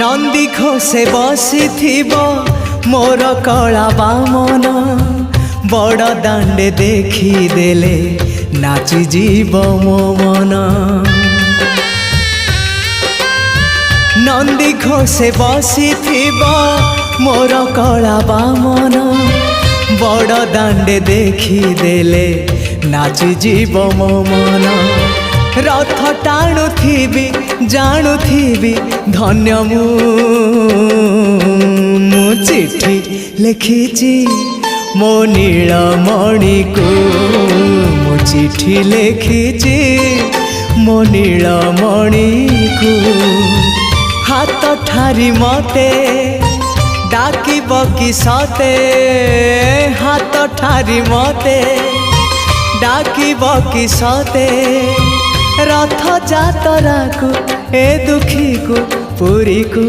नंदी घोषे बसी मोर कला बामन बड़ दांडे देखी देले नाची जीव मो मन। नंदी घोषे बसी मोर कला बामन बड़ दांडे देखी देले नाची जीव मो मन। रथ टाणुथिबी जाणुथिबी धन्य मु चिट्ठी लिखिची मो नीलमणि को मु चिट्ठी लिखिची मो नीलमणि को। हाथ ठारी मते डाकिब कि सते हाथ ठारी मते डाकिब कि सते रथ जातरा को ए दुखी को पुरी को।